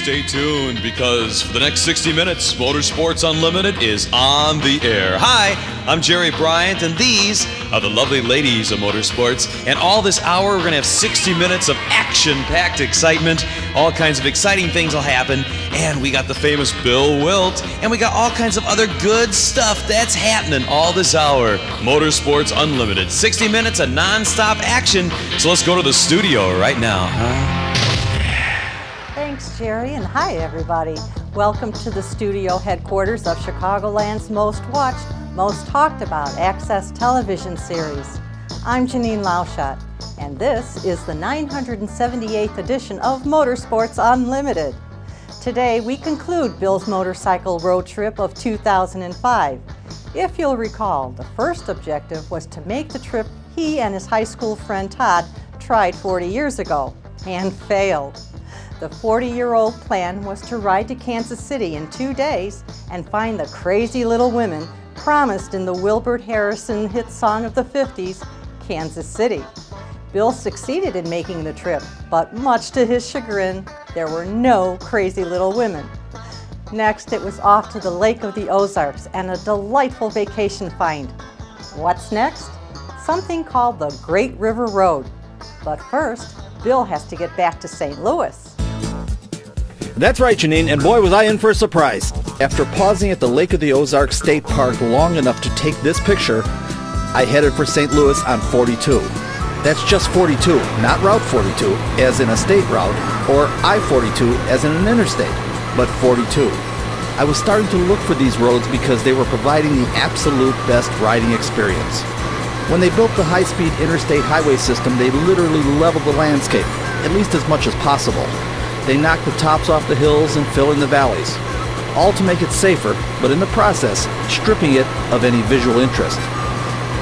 stay tuned because for the next 60 minutes, Motorsports Unlimited is on the air. Hi, I'm Jerry Bryant, and these are the lovely ladies of motorsports. And all this hour, we're going to have 60 minutes of action-packed excitement. All kinds of exciting things will happen. And we got the famous Bill Wildt, and we got all kinds of other good stuff that's happening all this hour. Motorsports Unlimited, 60 minutes of non-stop action. So let's go to the studio right now, huh? Thanks, Jerry, and hi, everybody. Welcome to the studio headquarters of Chicagoland's most watched, most talked about Access television series. I'm Janine Lauschat, and this is the 978th edition of Motorsports Unlimited. Today, we conclude Bill's motorcycle road trip of 2005. If you'll recall, the first objective was to make the trip he and his high school friend Todd tried 40 years ago, and failed. The 40-year-old plan was to ride to Kansas City in 2 days and find the crazy little women promised in the Wilbert Harrison hit song of the 50s, Kansas City. Bill succeeded in making the trip, but much to his chagrin, there were no crazy little women. Next, it was off to the Lake of the Ozarks and a delightful vacation find. What's next? Something called the Great River Road. But first, Bill has to get back to St. Louis. That's right, Janine, and boy was I in for a surprise. After pausing at the Lake of the Ozarks State Park long enough to take this picture, I headed for St. Louis on 42. That's just 42, not Route 42, as in a state route, or I-42, as in an interstate, but 42. I was starting to look for these roads because they were providing the absolute best riding experience. When they built the high-speed interstate highway system, they literally leveled the landscape, at least as much as possible. They knocked the tops off the hills and fill in the valleys, all to make it safer, but in the process, stripping it of any visual interest.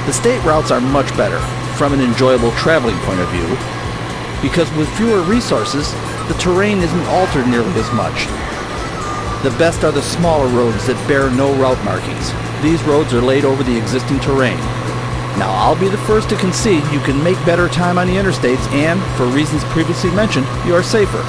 The state routes are much better from an enjoyable traveling point of view, because with fewer resources, the terrain isn't altered nearly as much. The best are the smaller roads that bear no route markings. These roads are laid over the existing terrain. Now, I'll be the first to concede you can make better time on the interstates and, for reasons previously mentioned, you are safer.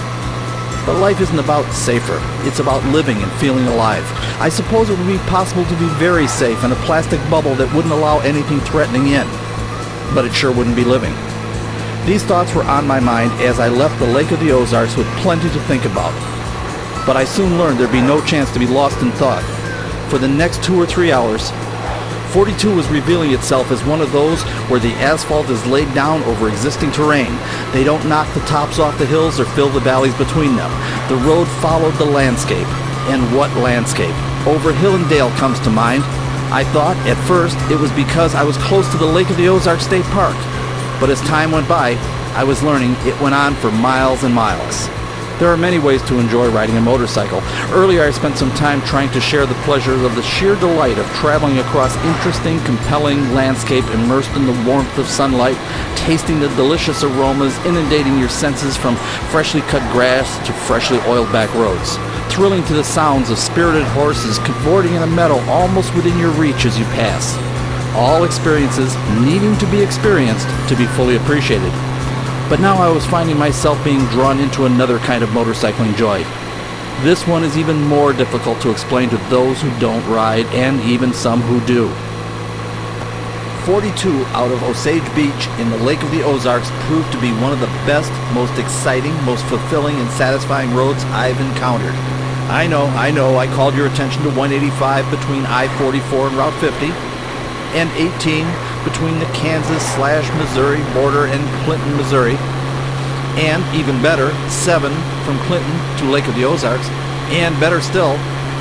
But life isn't about safer, it's about living and feeling alive. I suppose it would be possible to be very safe in a plastic bubble that wouldn't allow anything threatening in. But it sure wouldn't be living. These thoughts were on my mind as I left the Lake of the Ozarks with plenty to think about. But I soon learned there'd be no chance to be lost in thought. For the next 2 or 3 hours, 42 was revealing itself as one of those where the asphalt is laid down over existing terrain. They don't knock the tops off the hills or fill the valleys between them. The road followed the landscape. And what landscape? Over hill and dale comes to mind. I thought, at first, it was because I was close to the Lake of the Ozarks State Park. But as time went by, I was learning it went on for miles and miles. There are many ways to enjoy riding a motorcycle. Earlier, I spent some time trying to share the pleasures of the sheer delight of traveling across interesting, compelling landscape immersed in the warmth of sunlight, tasting the delicious aromas inundating your senses from freshly cut grass to freshly oiled back roads, thrilling to the sounds of spirited horses cavorting in a meadow almost within your reach as you pass. All experiences needing to be experienced to be fully appreciated. But now I was finding myself being drawn into another kind of motorcycling joy. This one is even more difficult to explain to those who don't ride, and even some who do. 42 out of Osage Beach in the Lake of the Ozarks proved to be one of the best, most exciting, most fulfilling and satisfying roads I've encountered. I know, I called your attention to 185 between I-44 and Route 50, and 18 between the Kansas/Missouri border and Clinton, Missouri, and even better, 7 from Clinton to Lake of the Ozarks, and better still,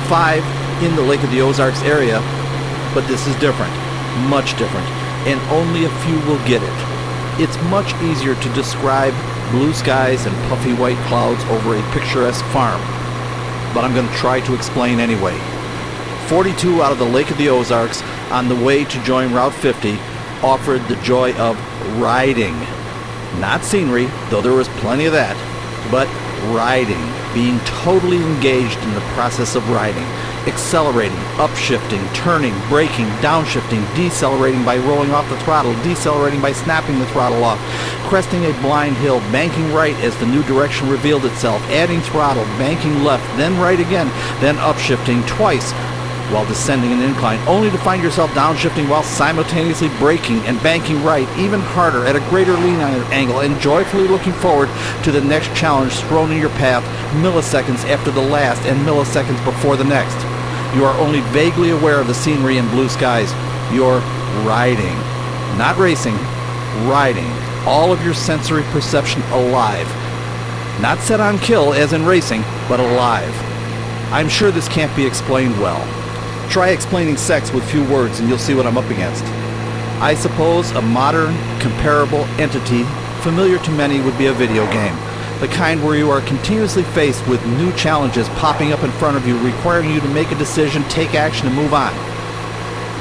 5 in the Lake of the Ozarks area. But this is different, much different, and only a few will get it. It's much easier to describe blue skies and puffy white clouds over a picturesque farm, but I'm going to try to explain anyway. 42 out of the Lake of the Ozarks on the way to join Route 50 offered the joy of riding. Not scenery, though there was plenty of that, but riding, being totally engaged in the process of riding. accelerating, upshifting, turning, braking, downshifting, decelerating by rolling off the throttle, decelerating by snapping the throttle off, cresting a blind hill, banking right as the new direction revealed itself, adding throttle, banking left, then right again, then upshifting twice while descending an incline, only to find yourself downshifting while simultaneously braking and banking right even harder at a greater lean angle, and joyfully looking forward to the next challenge thrown in your path milliseconds after the last and milliseconds before the next. You are only vaguely aware of the scenery and blue skies. You're riding, not racing, riding, all of your sensory perception alive. Not set on kill as in racing, but alive. I'm sure this can't be explained well. Try explaining sex with few words and you'll see what I'm up against. I suppose a modern, comparable entity, familiar to many, would be a video game. The kind where you are continuously faced with new challenges popping up in front of you, requiring you to make a decision, take action, and move on.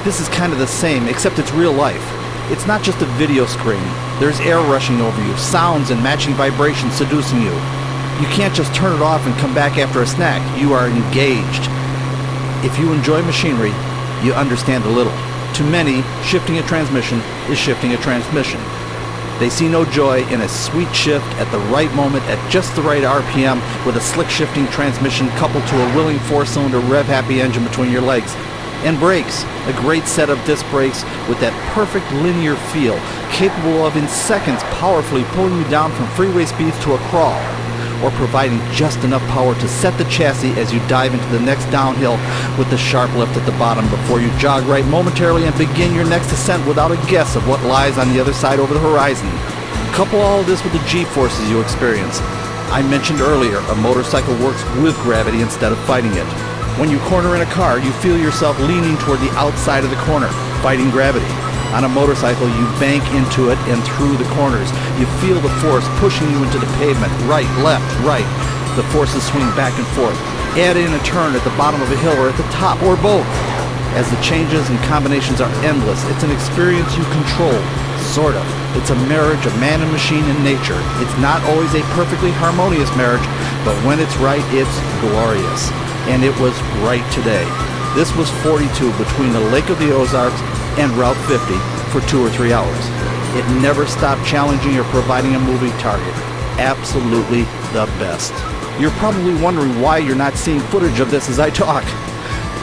This is kind of the same, except it's real life. It's not just a video screen. There's air rushing over you, sounds and matching vibrations seducing you. You can't just turn it off and come back after a snack. You are engaged. If you enjoy machinery, you understand a little. To many, shifting a transmission is shifting a transmission. They see no joy in a sweet shift at the right moment at just the right RPM with a slick shifting transmission coupled to a willing four-cylinder rev-happy engine between your legs. And brakes, a great set of disc brakes with that perfect linear feel, capable of in seconds powerfully pulling you down from freeway speeds to a crawl, or providing just enough power to set the chassis as you dive into the next downhill with the sharp left at the bottom before you jog right momentarily and begin your next ascent without a guess of what lies on the other side over the horizon. Couple all of this with the G-forces you experience. I mentioned earlier, a motorcycle works with gravity instead of fighting it. When you corner in a car, you feel yourself leaning toward the outside of the corner, fighting gravity. On a motorcycle, you bank into it and through the corners. You feel the force pushing you into the pavement, right, left, right. The forces swing back and forth. Add in a turn at the bottom of a hill or at the top, or both. As the changes and combinations are endless, it's an experience you control, sort of. It's a marriage of man and machine and nature. It's not always a perfectly harmonious marriage, but when it's right, it's glorious. And it was right today. This was 42 between the Lake of the Ozarks and Route 50 for 2 or 3 hours. It never stopped challenging or providing a moving target. Absolutely the best. You're probably wondering why you're not seeing footage of this as I talk.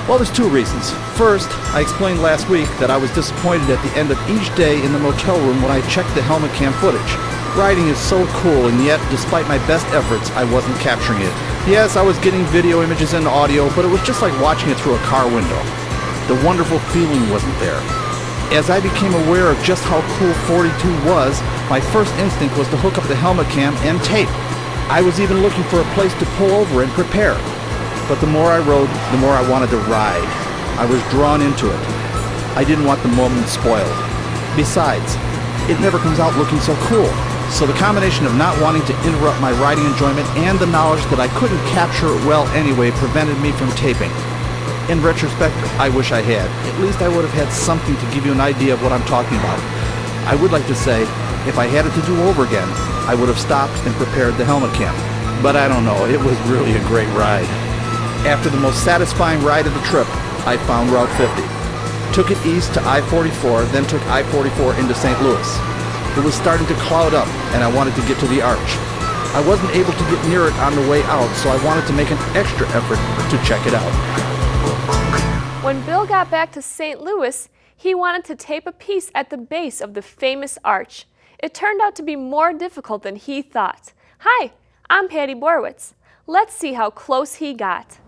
Well, there's 2 reasons. First, I explained last week that I was disappointed at the end of each day in the motel room when I checked the helmet cam footage. Riding is so cool, and yet, despite my best efforts, I wasn't capturing it. Yes, I was getting video images and audio, but it was just like watching it through a car window. The wonderful feeling wasn't there. As I became aware of just how cool 42 was, my first instinct was to hook up the helmet cam and tape. I was even looking for a place to pull over and prepare. But the more I rode, the more I wanted to ride. I was drawn into it. I didn't want the moment spoiled. Besides, it never comes out looking so cool. So the combination of not wanting to interrupt my riding enjoyment and the knowledge that I couldn't capture it well anyway prevented me from taping. In retrospect, I wish I had. At least I would have had something to give you an idea of what I'm talking about. I would like to say, if I had it to do over again, I would have stopped and prepared the helmet cam. But I don't know, it was really a great ride. After the most satisfying ride of the trip, I found Route 50. Took it east to I-44, then took I-44 into St. Louis. It was starting to cloud up, and I wanted to get to the arch. I wasn't able to get near it on the way out, so I wanted to make an extra effort to check it out. When Bill got back to St. Louis, he wanted to tape a piece at the base of the famous arch. It turned out to be more difficult than he thought. Hi, I'm Patty Borwitz. Let's see how close he got.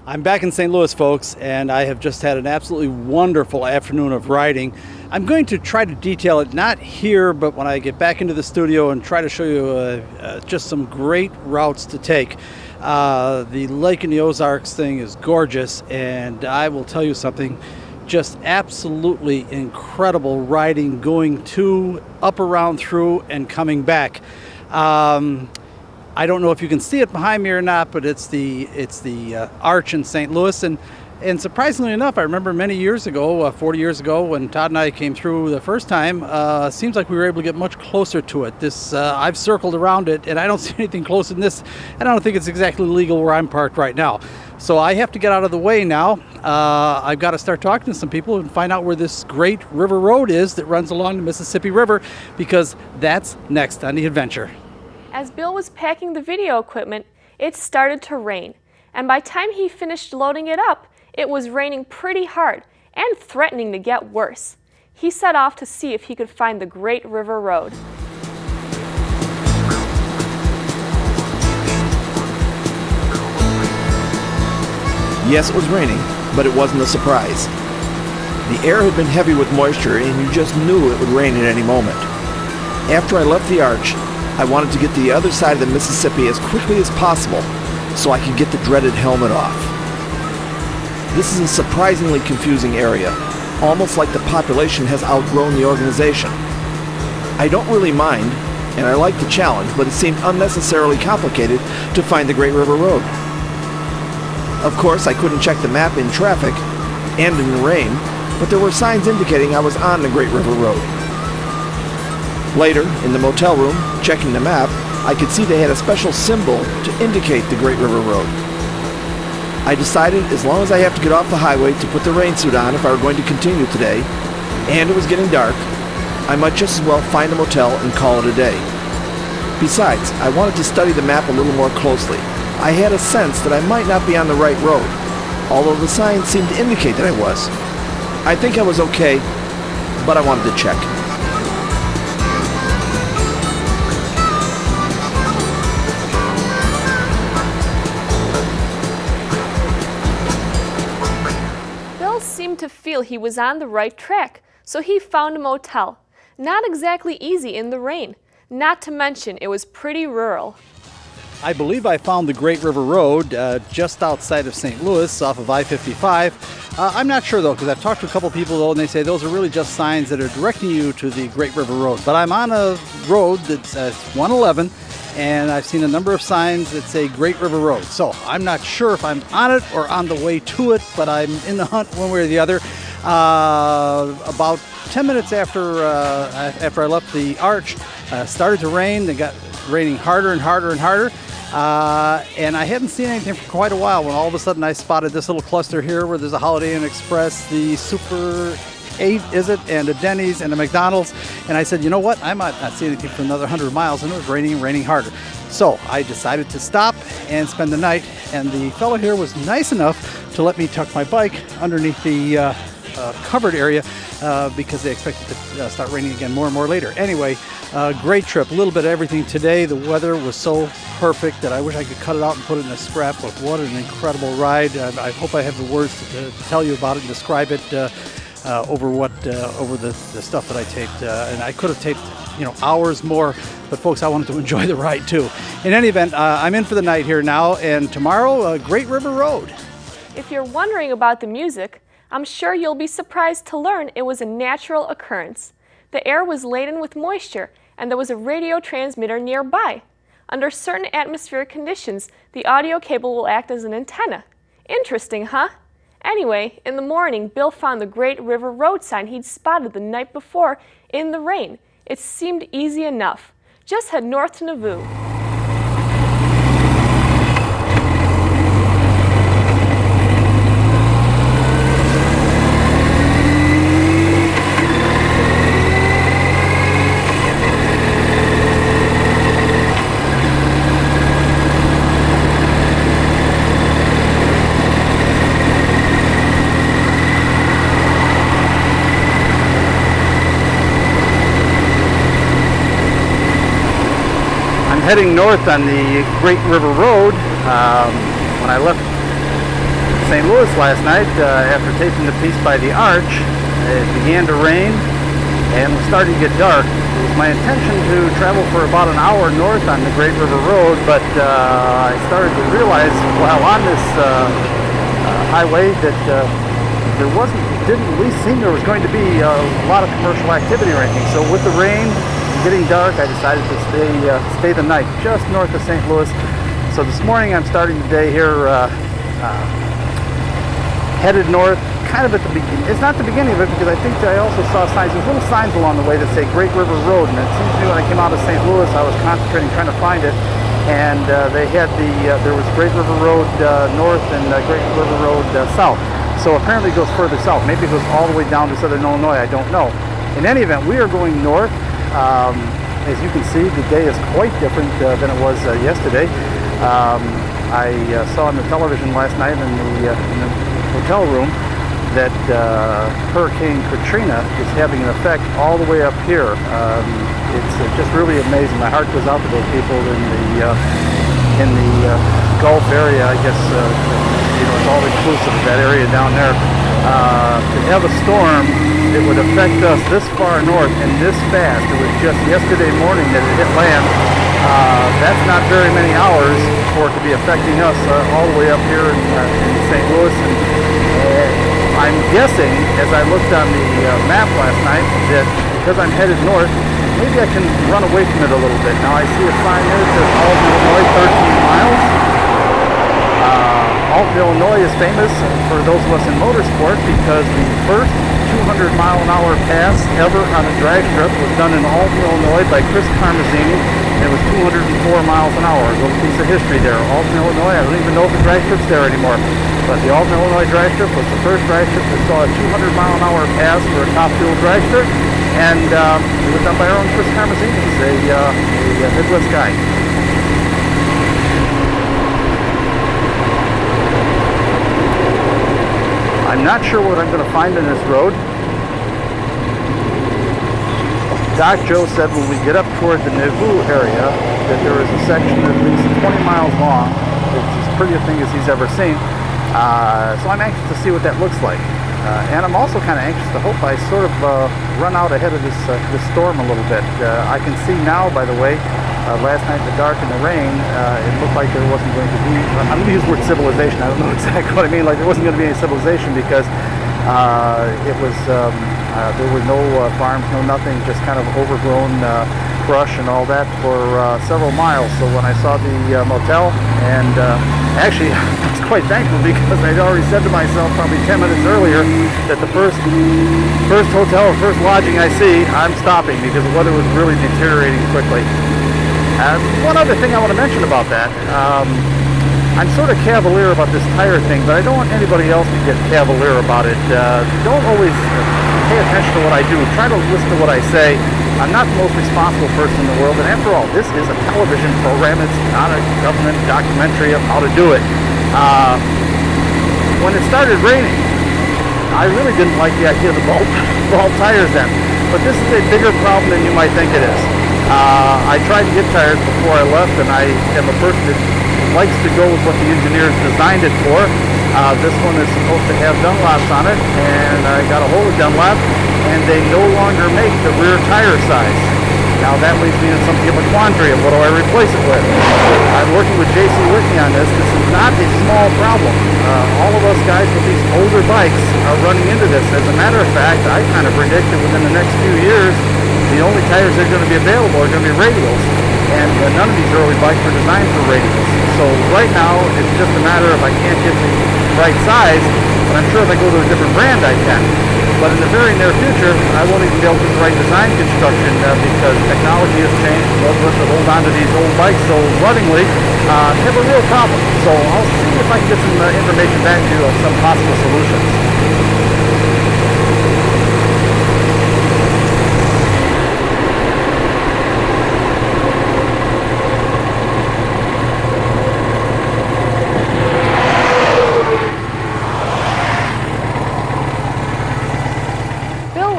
I'm back in St. Louis, folks, and I have just had an absolutely wonderful afternoon of riding. I'm going to try to detail it, not here, but when I get back into the studio and try to show you just some great routes to take. The Lake in the Ozarks thing is gorgeous, and I will tell you something, just absolutely incredible riding going to, up, around, through, and coming back. I don't know if you can see it behind me or not, but it's the arch in St. Louis, and And surprisingly enough, I remember many years ago, 40 years ago, when Todd and I came through the first time, seems like we were able to get much closer to it. I've circled around it, and I don't see anything closer than this, and I don't think it's exactly legal where I'm parked right now. So I have to get out of the way now. I've got to start talking to some people and find out where this great river road is that runs along the Mississippi River, because that's next on the adventure. As Bill was packing the video equipment, it started to rain, and by the time he finished loading it up, it was raining pretty hard and threatening to get worse. He set off to see if he could find the Great River Road. Yes, it was raining, but it wasn't a surprise. The air had been heavy with moisture, and you just knew it would rain at any moment. After I left the arch, I wanted to get to the other side of the Mississippi as quickly as possible so I could get the dreaded helmet off. This is a surprisingly confusing area, almost like the population has outgrown the organization. I don't really mind, and I like the challenge, but it seemed unnecessarily complicated to find the Great River Road. Of course, I couldn't check the map in traffic and in the rain, but there were signs indicating I was on the Great River Road. Later, in the motel room, checking the map, I could see they had a special symbol to indicate the Great River Road. I decided as long as I have to get off the highway to put the rain suit on if I were going to continue today, and it was getting dark, I might just as well find a motel and call it a day. Besides, I wanted to study the map a little more closely. I had a sense that I might not be on the right road, although the signs seemed to indicate that I was. I think I was okay, but I wanted to check. Bill seemed to feel he was on the right track, so he found a motel. Not exactly easy in the rain, not to mention it was pretty rural. I believe I found the Great River Road just outside of St. Louis off of I-55. I'm not sure though, because I've talked to a couple people though, and they say those are really just signs that are directing you to the Great River Road. But I'm on a road that's 111, and I've seen a number of signs that say Great River Road. So I'm not sure if I'm on it or on the way to it, but I'm in the hunt one way or the other. About 10 minutes after I left the arch, started to rain. It got raining harder and harder and harder. And I hadn't seen anything for quite a while when all of a sudden I spotted this little cluster here where there's a Holiday Inn Express, the Super 8, is it, and a Denny's and a McDonald's. And I said, you know what, I might not see anything for another 100 miles, and it was raining and raining harder. So I decided to stop and spend the night, and the fellow here was nice enough to let me tuck my bike underneath the covered area because they expected to start raining again more and more later. Anyway, great trip, a little bit of everything today. The weather was so perfect that I wish I could cut it out and put it in a scrapbook. What an incredible ride. I hope I have the words to tell you about it and describe it over the stuff that I taped. And I could have taped hours more, but folks, I wanted to enjoy the ride too. In any event, I'm in for the night here now, and tomorrow, Great River Road. If you're wondering about the music, I'm sure you'll be surprised to learn it was a natural occurrence. The air was laden with moisture, and there was a radio transmitter nearby. Under certain atmospheric conditions, the audio cable will act as an antenna. Interesting, huh? Anyway, in the morning, Bill found the Great River Road sign he'd spotted the night before in the rain. It seemed easy enough. Just head north to Nauvoo. Heading north on the Great River Road. When I left St. Louis last night, after taping the piece by the arch, it began to rain and was starting to get dark. It was my intention to travel for about an hour north on the Great River Road, but I started to realize while on this highway that didn't at least seem there was going to be a lot of commercial activity or anything. So with the rain getting dark, I decided to stay the night just north of St. Louis. So this morning I'm starting the day here headed north, kind of at the beginning. It's not the beginning of it because I think I also saw signs. There's little signs along the way that say Great River Road, and it seems to me when I came out of St. Louis, I was concentrating trying to find it, and they had there was Great River Road north and Great River Road south. So apparently it goes further south. Maybe it goes all the way down to southern Illinois. I don't know. In any event, we are going north. As you can see, the day is quite different than it was yesterday. I saw on the television last night in the hotel room that Hurricane Katrina is having an effect all the way up here. It's just really amazing. My heart goes out to those people in the Gulf area. I guess it's all inclusive of that area down there. To have a storm that would affect us this far north and this fast. It was just yesterday morning that it hit land. That's not very many hours for it to be affecting us all the way up here in St. Louis. And I'm guessing, as I looked on the map last night, that because I'm headed north, maybe I can run away from it a little bit. Now I see a sign there that says Alton, Illinois, 13 miles. Alton, Illinois is famous for those of us in motorsport because the first 200-mile-an-hour pass ever on a drag strip was done in Alton, Illinois by Chris Carmazini, and it was 204 miles an hour. A little piece of history there. Alton, Illinois, I don't even know if the drag strip's there anymore, but the Alton, Illinois drag strip was the first drag strip that saw a 200-mile-an-hour pass for a top-fuel drag strip, and it was done by our own Chris Carmazini. He's a Midwest guy. I'm not sure what I'm going to find in this road. Doc Joe said when we get up toward the Nauvoo area that there is a section at least 20 miles long. It's as pretty a thing as he's ever seen. So I'm anxious to see what that looks like. And I'm also kind of anxious to hope I sort of run out ahead of this storm a little bit. I can see now, by the way, last night in the dark and the rain, it looked like there wasn't going to be, I'm going to use the word civilization, I don't know exactly what I mean, like there wasn't going to be any civilization because it was, there were no farms, no nothing, just kind of overgrown brush and all that for several miles. So when I saw the motel, and actually I was quite thankful because I'd already said to myself probably 10 minutes earlier that the first hotel or first lodging I see, I'm stopping because the weather was really deteriorating quickly. One other thing I want to mention about that, I'm sort of cavalier about this tire thing, but I don't want anybody else to get cavalier about it. Don't always pay attention to what I do. Try to listen to what I say. I'm not the most responsible person in the world, and after all, this is a television program. It's not a government documentary of how to do it. When it started raining, I really didn't like the idea of the bald tires then, but this is a bigger problem than you might think it is. I tried to get tires before I left, and I am a person that likes to go with what the engineers designed it for. This one is supposed to have Dunlops on it, and I got a hold of Dunlop, and they no longer make the rear tire size. Now that leaves me in something of a quandary of what do I replace it with. I'm working with J.C. Whitney on this. This is not a small problem. All of us guys with these older bikes are running into this. As a matter of fact, I kind of predict that within the next few years, the only tires that are going to be available are going to be radials, and none of these early bikes were designed for radials. So right now, it's just a matter of I can't get the right size, but I'm sure if I go to a different brand, I can. But in the very near future, I won't even be able to get the right design construction because technology has changed. Those of us that hold on to these old bikes so lovingly have a real problem. So I'll see if I can get some information back to you on some possible solutions.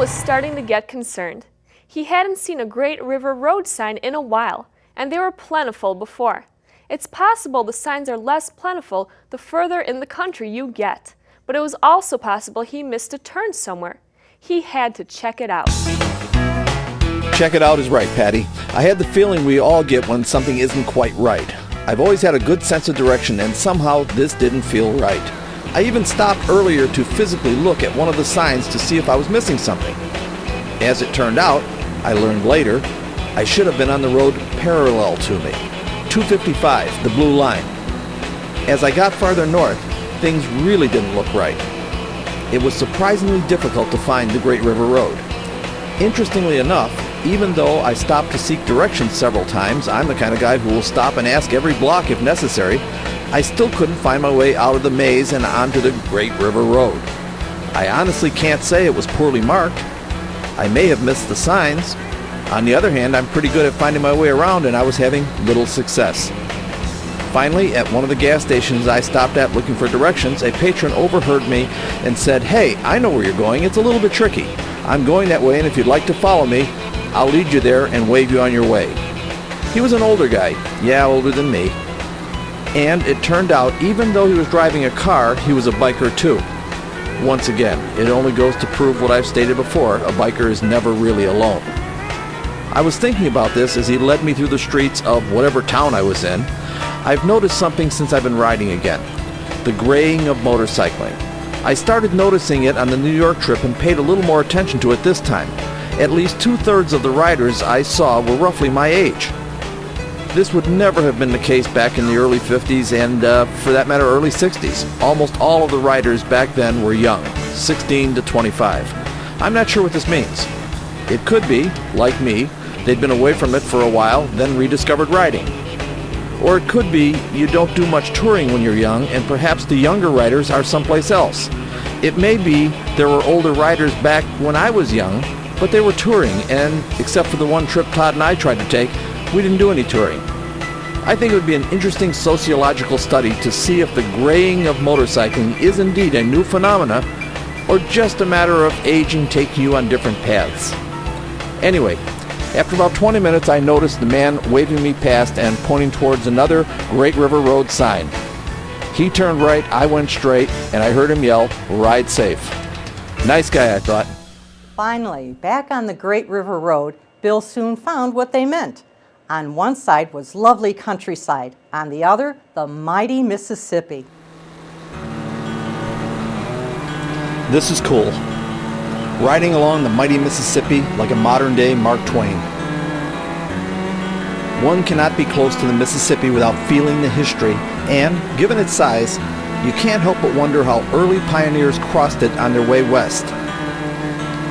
Starting to get concerned. He hadn't seen a Great River Road sign in a while, and they were plentiful before. It's possible the signs are less plentiful the further in the country you get, but it was also possible he missed a turn somewhere. He had to check it out. Check it out is right, Patty. I had the feeling we all get when something isn't quite right. I've always had a good sense of direction, and somehow this didn't feel right. I even stopped earlier to physically look at one of the signs to see if I was missing something. As it turned out, I learned later, I should have been on the road parallel to me. 255, the blue line. As I got farther north, things really didn't look right. it was surprisingly difficult to find the Great River Road. Interestingly enough, even though I stopped to seek directions several times, I'm the kind of guy who will stop and ask every block if necessary, I still couldn't find my way out of the maze and onto the Great River Road. I honestly can't say it was poorly marked. I may have missed the signs. On the other hand, I'm pretty good at finding my way around, and I was having little success. Finally, at one of the gas stations I stopped at looking for directions, a patron overheard me and said, "Hey, I know where you're going. It's a little bit tricky. I'm going that way, and if you'd like to follow me, I'll lead you there and wave you on your way." He was an older guy, yeah, older than me. And it turned out, even though he was driving a car, he was a biker too. Once again, it only goes to prove what I've stated before, a biker is never really alone. I was thinking about this as he led me through the streets of whatever town I was in. I've noticed something since I've been riding again, the graying of motorcycling. I started noticing it on the New York trip and paid a little more attention to it this time. At least 2/3 of the riders I saw were roughly my age. This would never have been the case back in the early 50s and, for that matter, early 60s. Almost all of the riders back then were young, 16 to 25. I'm not sure what this means. It could be, like me, they'd been away from it for a while, then rediscovered riding. Or it could be you don't do much touring when you're young, and perhaps the younger riders are someplace else. It may be there were older riders back when I was young, but they were touring, and except for the one trip Todd and I tried to take, we didn't do any touring. I think it would be an interesting sociological study to see if the graying of motorcycling is indeed a new phenomena, or just a matter of aging taking you on different paths. Anyway, after about 20 minutes, I noticed the man waving me past and pointing towards another Great River Road sign. He turned right, I went straight, and I heard him yell, "Ride safe." Nice guy, I thought. Finally, back on the Great River Road, Bill soon found what they meant. On one side was lovely countryside, on the other, the mighty Mississippi. This is cool. Riding along the mighty Mississippi like a modern-day Mark Twain. One cannot be close to the Mississippi without feeling the history, and, given its size, you can't help but wonder how early pioneers crossed it on their way west.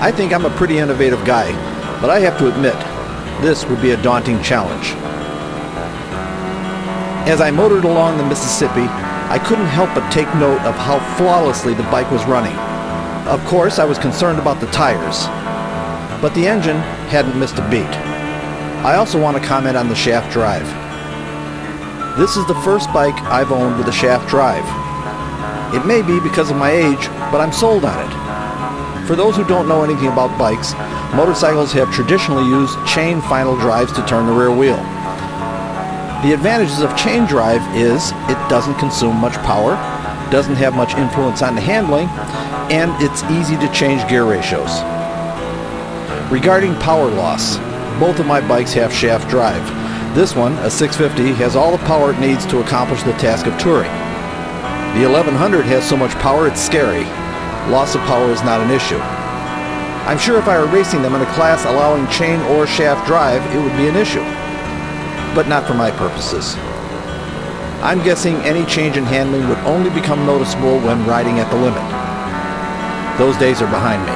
I think I'm a pretty innovative guy, but I have to admit, this would be a daunting challenge. As I motored along the Mississippi, I couldn't help but take note of how flawlessly the bike was running. Of course, I was concerned about the tires, but the engine hadn't missed a beat. I also want to comment on the shaft drive. This is the first bike I've owned with a shaft drive. It may be because of my age, but I'm sold on it. For those who don't know anything about bikes, motorcycles have traditionally used chain final drives to turn the rear wheel. The advantages of chain drive is it doesn't consume much power, doesn't have much influence on the handling, and it's easy to change gear ratios. Regarding power loss, both of my bikes have shaft drive. This one, a 650, has all the power it needs to accomplish the task of touring. The 1100 has so much power it's scary. Loss of power is not an issue. I'm sure if I were racing them in a class allowing chain or shaft drive, it would be an issue. But not for my purposes. I'm guessing any change in handling would only become noticeable when riding at the limit. Those days are behind me.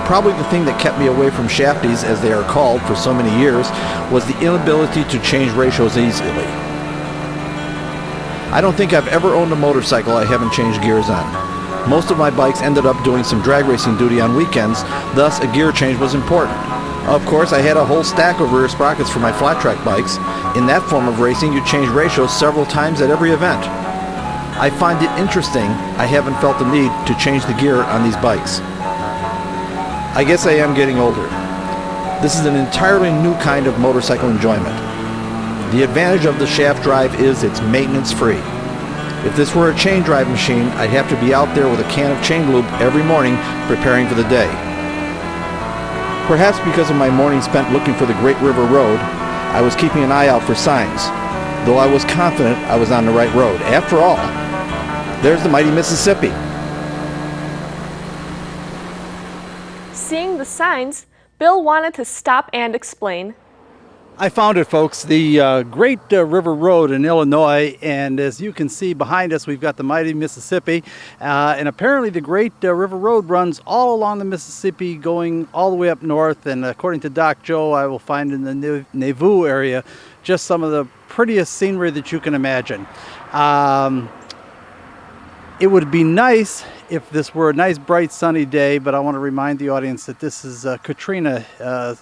Probably the thing that kept me away from shafties, as they are called, for so many years, was the inability to change ratios easily. I don't think I've ever owned a motorcycle I haven't changed gears on. Most of my bikes ended up doing some drag racing duty on weekends, thus a gear change was important. Of course, I had a whole stack of rear sprockets for my flat track bikes. In that form of racing, you change ratios several times at every event. I find it interesting I haven't felt the need to change the gear on these bikes. I guess I am getting older. This is an entirely new kind of motorcycle enjoyment. The advantage of the shaft drive is it's maintenance free. If this were a chain drive machine, I'd have to be out there with a can of chain lube every morning preparing for the day. Perhaps because of my morning spent looking for the Great River Road, I was keeping an eye out for signs, though I was confident I was on the right road. After all, there's the mighty Mississippi. Seeing the signs, Bill wanted to stop and explain. I found it, folks, the Great River Road in Illinois, and as you can see behind us, we've got the mighty Mississippi, and apparently the Great River Road runs all along the Mississippi, going all the way up north, and according to Doc Joe, I will find in the Nauvoo area just some of the prettiest scenery that you can imagine. It would be nice if this were a nice, bright, sunny day, but I want to remind the audience that this is Katrina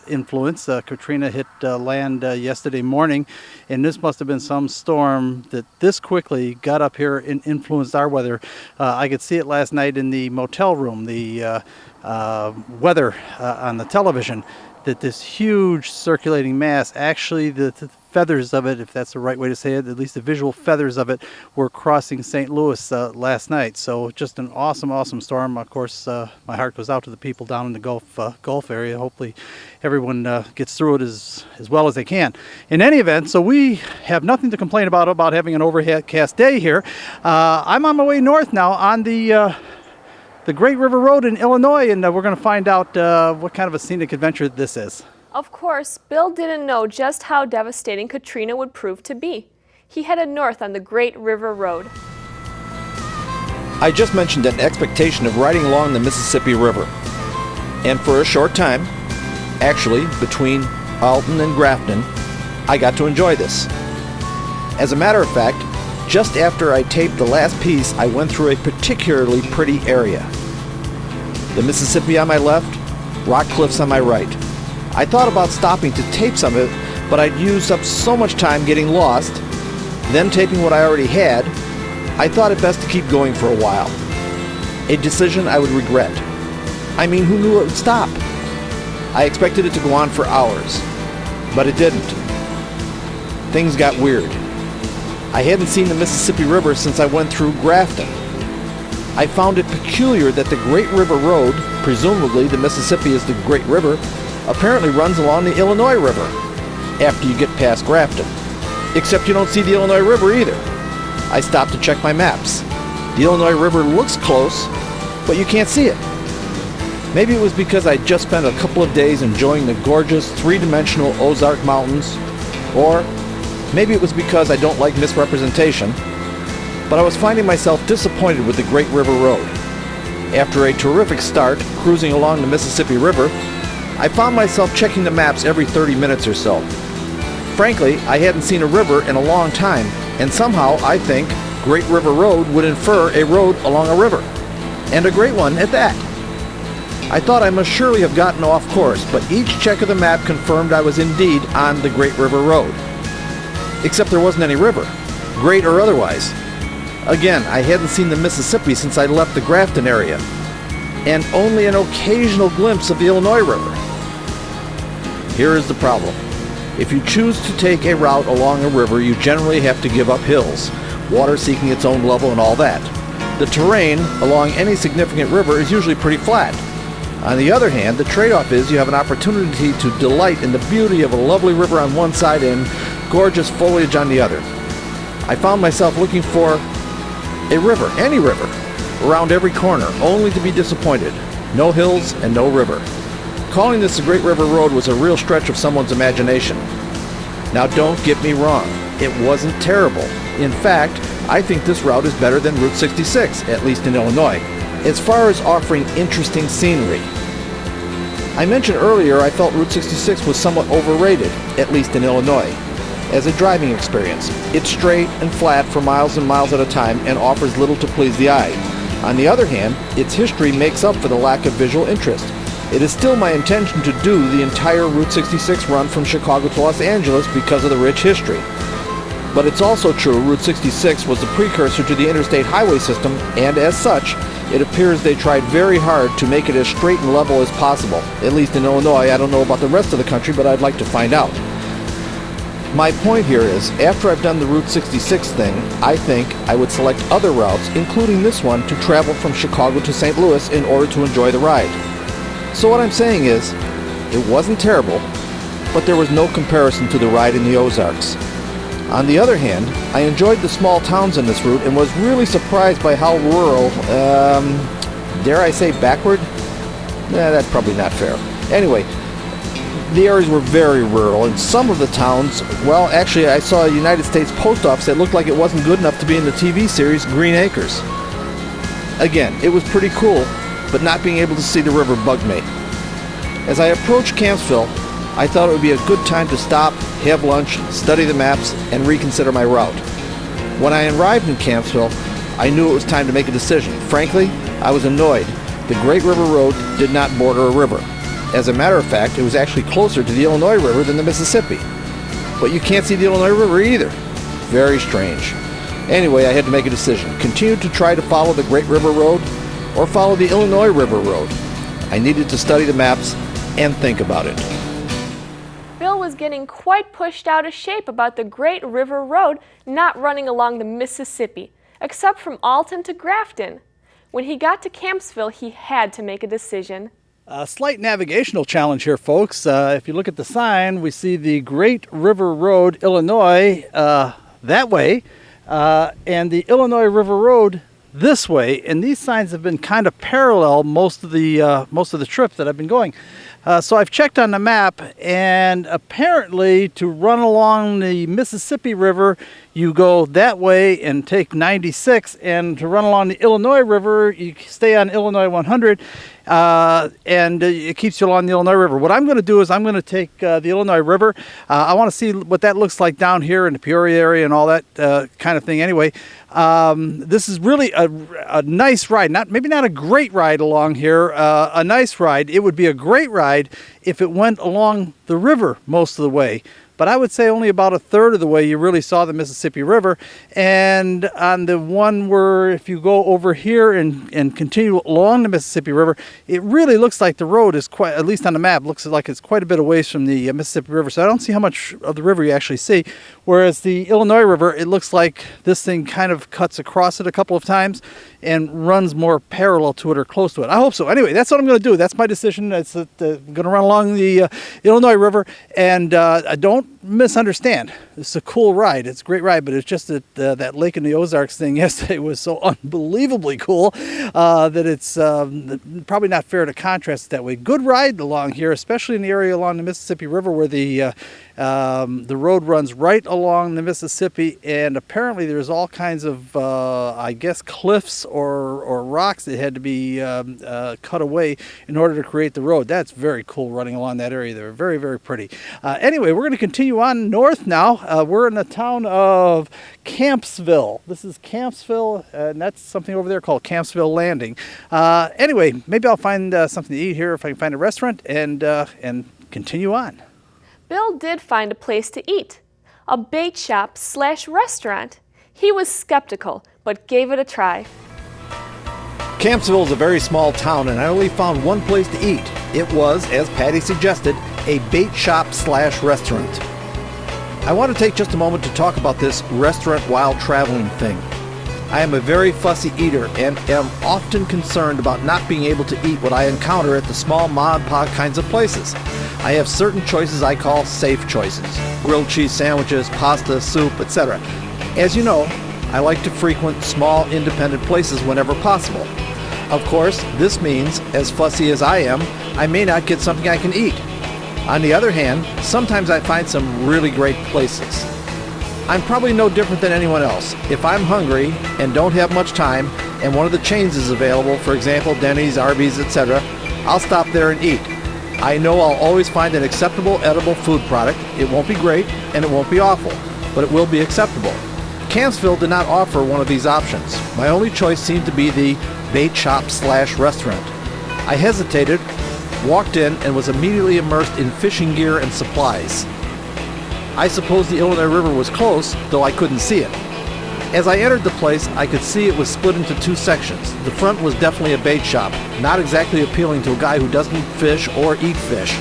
influence. Katrina hit land yesterday morning, and this must have been some storm that this quickly got up here and influenced our weather. I could see it last night in the motel room, the weather on the television, that this huge circulating mass, actually the feathers of it, if that's the right way to say it, at least the visual feathers of it, were crossing St. Louis last night. So just an awesome, awesome storm. Of course, my heart goes out to the people down in the Gulf area. Hopefully everyone gets through it as well as they can. In any event, so we have nothing to complain about having an overcast day here. I'm on my way north now on the Great River Road in Illinois, and we're going to find out what kind of a scenic adventure this is. Of course, Bill didn't know just how devastating Katrina would prove to be. He headed north on the Great River Road. I just mentioned an expectation of riding along the Mississippi River. And for a short time, actually between Alton and Grafton, I got to enjoy this. As a matter of fact, just after I taped the last piece, I went through a particularly pretty area. The Mississippi on my left, rock cliffs on my right. I thought about stopping to tape some of it, but I'd used up so much time getting lost, then taping what I already had. I thought it best to keep going for a while. A decision I would regret. I mean, who knew it would stop? I expected it to go on for hours, but it didn't. Things got weird. I hadn't seen the Mississippi River since I went through Grafton. I found it peculiar that the Great River Road, presumably the Mississippi is the Great River, apparently runs along the Illinois River after you get past Grafton. Except you don't see the Illinois River either. I stopped to check my maps. The Illinois River looks close, but you can't see it. Maybe it was because I just spent a couple of days enjoying the gorgeous three-dimensional Ozark Mountains, or maybe it was because I don't like misrepresentation, but I was finding myself disappointed with the Great River Road. After a terrific start cruising along the Mississippi River, I found myself checking the maps every 30 minutes or so. Frankly, I hadn't seen a river in a long time, and somehow I think Great River Road would infer a road along a river, and a great one at that. I thought I must surely have gotten off course, but each check of the map confirmed I was indeed on the Great River Road. Except there wasn't any river, great or otherwise. Again, I hadn't seen the Mississippi since I left the Grafton area, and only an occasional glimpse of the Illinois River. Here is the problem. If you choose to take a route along a river, you generally have to give up hills, water seeking its own level and all that. The terrain along any significant river is usually pretty flat. On the other hand, the trade-off is you have an opportunity to delight in the beauty of a lovely river on one side and gorgeous foliage on the other. I found myself looking for a river, any river, around every corner, only to be disappointed. No hills and no river. Calling this the Great River Road was a real stretch of someone's imagination. Now don't get me wrong, it wasn't terrible. In fact, I think this route is better than Route 66, at least in Illinois, as far as offering interesting scenery. I mentioned earlier I felt Route 66 was somewhat overrated, at least in Illinois, as a driving experience. It's straight and flat for miles and miles at a time and offers little to please the eye. On the other hand, its history makes up for the lack of visual interest. It is still my intention to do the entire Route 66 run from Chicago to Los Angeles because of the rich history. But it's also true Route 66 was the precursor to the interstate highway system, and as such, it appears they tried very hard to make it as straight and level as possible. At least in Illinois. I don't know about the rest of the country, but I'd like to find out. My point here is, after I've done the Route 66 thing, I think I would select other routes, including this one, to travel from Chicago to St. Louis in order to enjoy the ride. So what I'm saying is, it wasn't terrible, but there was no comparison to the ride in the Ozarks. On the other hand, I enjoyed the small towns in this route and was really surprised by how rural, dare I say backward? That's probably not fair. Anyway, The areas were very rural, and some of the towns, well, actually I saw a United States post office that looked like it wasn't good enough to be in the TV series Green Acres. Again, it was pretty cool, but not being able to see the river bugged me. As I approached Campsville, I thought it would be a good time to stop, have lunch, study the maps, and reconsider my route. When I arrived in Campsville, I knew it was time to make a decision. Frankly, I was annoyed. The Great River Road did not border a river. As a matter of fact, it was actually closer to the Illinois River than the Mississippi. But you can't see the Illinois River either. Very strange. Anyway, I had to make a decision. Continue to try to follow the Great River Road or follow the Illinois River Road. I needed to study the maps and think about it. Bill was getting quite pushed out of shape about the Great River Road not running along the Mississippi, except from Alton to Grafton. When he got to Campsville, he had to make a decision. A slight navigational challenge here, folks. If you look at the sign, we see the Great River Road, Illinois, that way, and the Illinois River Road this way. And these signs have been kind of parallel most of the trip that I've been going. So I've checked on the map, and apparently to run along the Mississippi River, you go that way and take 96, and to run along the Illinois River, you stay on Illinois 100, and it keeps you along the Illinois River. What I'm going to do is I'm going to take the Illinois River. I want to see what that looks like down here in the Peoria area and all that kind of thing. Anyway, this is really a nice ride. Maybe not a great ride along here, a nice ride. It would be a great ride if it went along the river most of the way. But I would say only about a third of the way you really saw the Mississippi River. And on the one where if you go over here and continue along the Mississippi River, it really looks like the road is quite, at least on the map, looks like it's quite a bit away from the Mississippi River. So I don't see how much of the river you actually see. Whereas the Illinois River, it looks like this thing kind of cuts across it a couple of times and runs more parallel to it or close to it. I hope so. Anyway, that's what I'm going to do. That's my decision. I'm going to run along the Illinois River, and I don't misunderstand. It's a cool ride. It's a great ride, but it's just that that Lake in the Ozarks thing yesterday was so unbelievably cool that it's probably not fair to contrast it that way. Good ride along here, especially in the area along the Mississippi River where the road runs right along the Mississippi, and apparently there's all kinds of, I guess, cliffs or rocks that had to be cut away in order to create the road. That's very cool running along that area. They're very, very pretty. Anyway, we're going to continue on north now. We're in the town of Campsville. This is Campsville, and that's something over there called Campsville Landing. Anyway, maybe I'll find something to eat here if I can find a restaurant and continue on. Bill did find a place to eat, a bait shop / restaurant. He was skeptical, but gave it a try. Campsville is a very small town, and I only found one place to eat. It was, as Patty suggested, a bait shop / restaurant. I want to take just a moment to talk about this restaurant while traveling thing. I am a very fussy eater and am often concerned about not being able to eat what I encounter at the small ma-and-pa kinds of places. I have certain choices I call safe choices. Grilled cheese sandwiches, pasta, soup, etc. As you know, I like to frequent small independent places whenever possible. Of course, this means, as fussy as I am, I may not get something I can eat. On the other hand, sometimes I find some really great places. I'm probably no different than anyone else. If I'm hungry and don't have much time and one of the chains is available, for example Denny's, Arby's, etc., I'll stop there and eat. I know I'll always find an acceptable edible food product. It won't be great and it won't be awful, but it will be acceptable. Campsville did not offer one of these options. My only choice seemed to be the bait shop / restaurant. I hesitated, walked in, and was immediately immersed in fishing gear and supplies. I suppose the Illinois River was close, though I couldn't see it. As I entered the place, I could see it was split into two sections. The front was definitely a bait shop, not exactly appealing to a guy who doesn't fish or eat fish.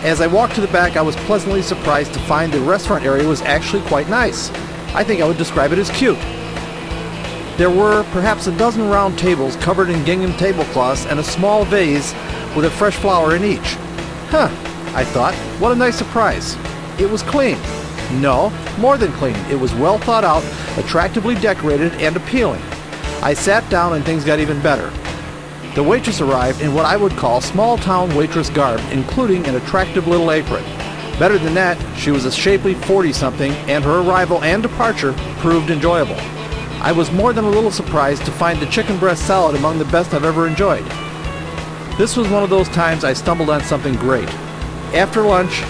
As I walked to the back, I was pleasantly surprised to find the restaurant area was actually quite nice. I think I would describe it as cute. There were perhaps a dozen round tables covered in gingham tablecloths and a small vase with a fresh flower in each. Huh, I thought, what a nice surprise. It was clean. No, more than clean. It was well thought out, attractively decorated, and appealing. I sat down and things got even better. The waitress arrived in what I would call small-town waitress garb, including an attractive little apron. Better than that, she was a shapely 40-something, and her arrival and departure proved enjoyable. I was more than a little surprised to find the chicken breast salad among the best I've ever enjoyed. This was one of those times I stumbled on something great. After lunch,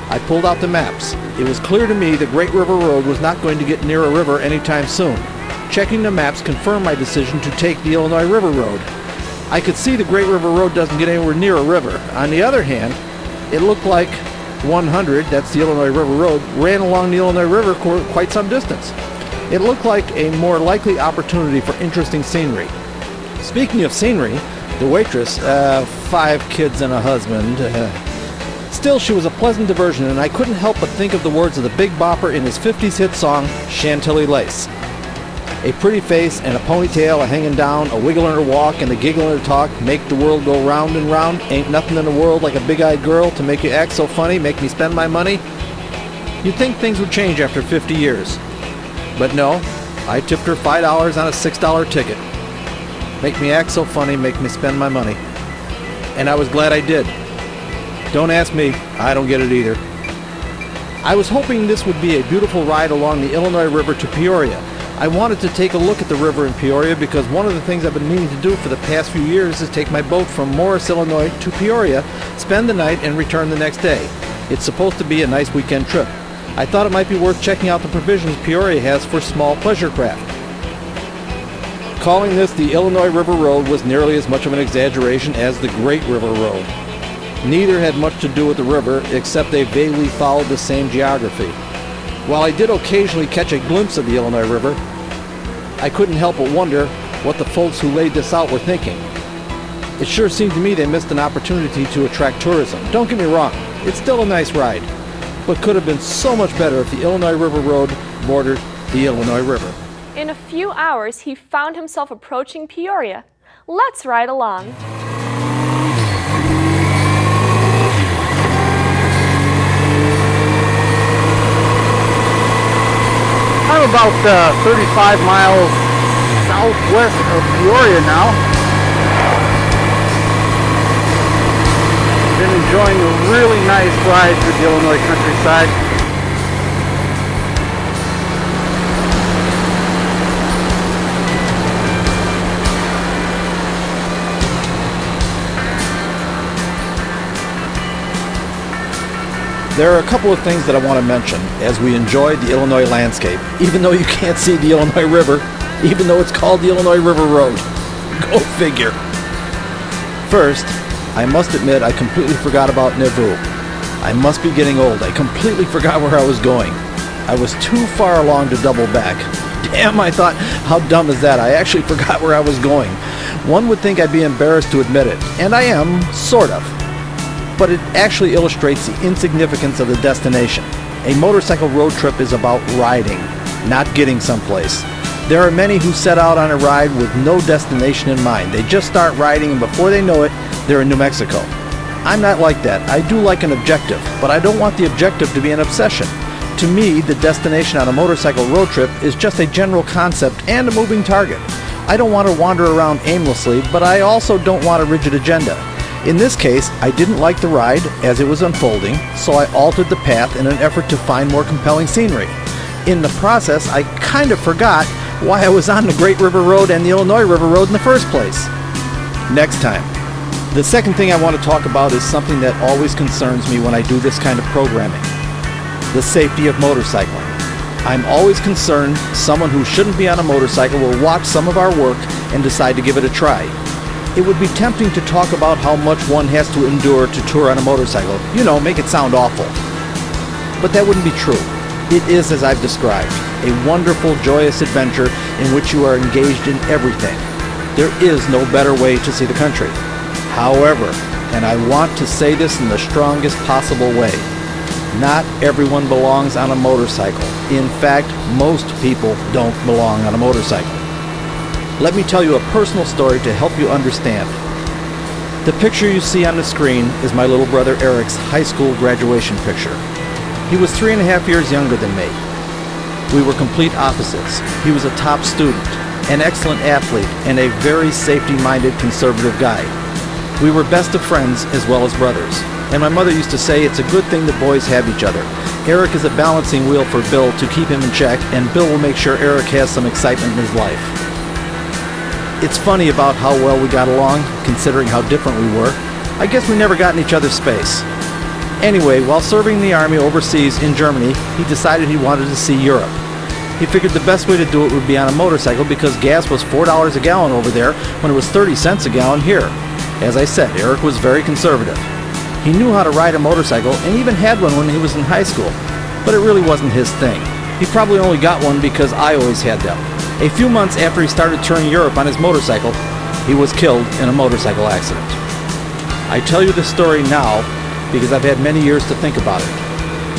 I pulled out the maps. It was clear to me the Great River Road was not going to get near a river anytime soon. Checking the maps confirmed my decision to take the Illinois River Road. I could see the Great River Road doesn't get anywhere near a river. On the other hand, it looked like 100, that's the Illinois River Road, ran along the Illinois River quite some distance. It looked like a more likely opportunity for interesting scenery. Speaking of scenery, the waitress, 5 kids and a husband, still she was a pleasant diversion, and I couldn't help but think of the words of the Big Bopper in his 50s hit song, Chantilly Lace. A pretty face and a ponytail, a hanging down, a wiggle in her walk and a giggle in her talk, make the world go round and round, ain't nothing in the world like a big-eyed girl to make you act so funny, make me spend my money. You'd think things would change after 50 years. But no, I tipped her $5 on a $6 ticket. Make me act so funny, make me spend my money. And I was glad I did. Don't ask me, I don't get it either. I was hoping this would be a beautiful ride along the Illinois River to Peoria. I wanted to take a look at the river in Peoria because one of the things I've been meaning to do for the past few years is take my boat from Morris, Illinois to Peoria, spend the night, and return the next day. It's supposed to be a nice weekend trip. I thought it might be worth checking out the provisions Peoria has for small pleasure craft. Calling this the Illinois River Road was nearly as much of an exaggeration as the Great River Road. Neither had much to do with the river, except they vaguely followed the same geography. While I did occasionally catch a glimpse of the Illinois River, I couldn't help but wonder what the folks who laid this out were thinking. It sure seemed to me they missed an opportunity to attract tourism. Don't get me wrong, it's still a nice ride, but could have been so much better if the Illinois River Road bordered the Illinois River. In a few hours, he found himself approaching Peoria. Let's ride along. I'm about 35 miles southwest of Peoria now. Been enjoying a really nice ride through the Illinois countryside. There are a couple of things that I want to mention as we enjoy the Illinois landscape, even though you can't see the Illinois River, even though it's called the Illinois River Road. Go figure. First, I must admit I completely forgot about Nauvoo. I must be getting old. I completely forgot where I was going. I was too far along to double back. Damn, I thought, how dumb is that? I actually forgot where I was going. One would think I'd be embarrassed to admit it, and I am, sort of. But it actually illustrates the insignificance of the destination. A motorcycle road trip is about riding, not getting someplace. There are many who set out on a ride with no destination in mind. They just start riding, and before they know it, they're in New Mexico. I'm not like that. I do like an objective, but I don't want the objective to be an obsession. To me, the destination on a motorcycle road trip is just a general concept and a moving target. I don't want to wander around aimlessly, but I also don't want a rigid agenda. In this case, I didn't like the ride as it was unfolding, so I altered the path in an effort to find more compelling scenery. In the process, I kind of forgot why I was on the Great River Road and the Illinois River Road in the first place. Next time. The second thing I want to talk about is something that always concerns me when I do this kind of programming: the safety of motorcycling. I'm always concerned someone who shouldn't be on a motorcycle will watch some of our work and decide to give it a try. It would be tempting to talk about how much one has to endure to tour on a motorcycle. You know, make it sound awful. But that wouldn't be true. It is as I've described, a wonderful, joyous adventure in which you are engaged in everything. There is no better way to see the country. However, and I want to say this in the strongest possible way, not everyone belongs on a motorcycle. In fact, most people don't belong on a motorcycle. Let me tell you a personal story to help you understand. The picture you see on the screen is my little brother Eric's high school graduation picture. He was 3.5 years younger than me. We were complete opposites. He was a top student. an excellent athlete, and a very safety-minded conservative guy. We were best of friends as well as brothers, and my mother used to say it's a good thing that boys have each other. Eric is a balancing wheel for Bill to keep him in check, and Bill will make sure Eric has some excitement in his life. It's funny about how well we got along, considering how different we were. I guess we never got in each other's space. Anyway, while serving in the Army overseas in Germany, he decided he wanted to see Europe. He figured the best way to do it would be on a motorcycle because gas was $4 a gallon over there when it was 30 cents a gallon here. As I said, Eric was very conservative. He knew how to ride a motorcycle and even had one when he was in high school, but it really wasn't his thing. He probably only got one because I always had them. A few months after he started touring Europe on his motorcycle, he was killed in a motorcycle accident. I tell you this story now because I've had many years to think about it.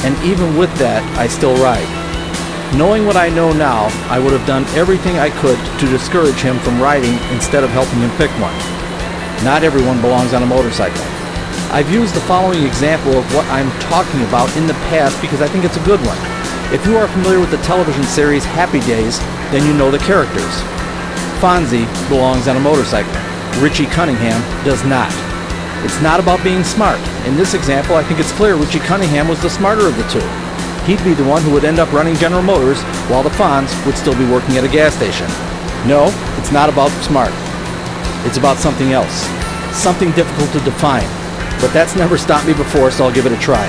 And even with that, I still ride. Knowing what I know now, I would have done everything I could to discourage him from riding instead of helping him pick one. Not everyone belongs on a motorcycle. I've used the following example of what I'm talking about in the past because I think it's a good one. If you are familiar with the television series Happy Days, then you know the characters. Fonzie belongs on a motorcycle. Richie Cunningham does not. It's not about being smart. In this example, I think it's clear Richie Cunningham was the smarter of the two. He'd be the one who would end up running General Motors while the Fonz would still be working at a gas station. No, it's not about smart. It's about something else. Something difficult to define. But that's never stopped me before, so I'll give it a try.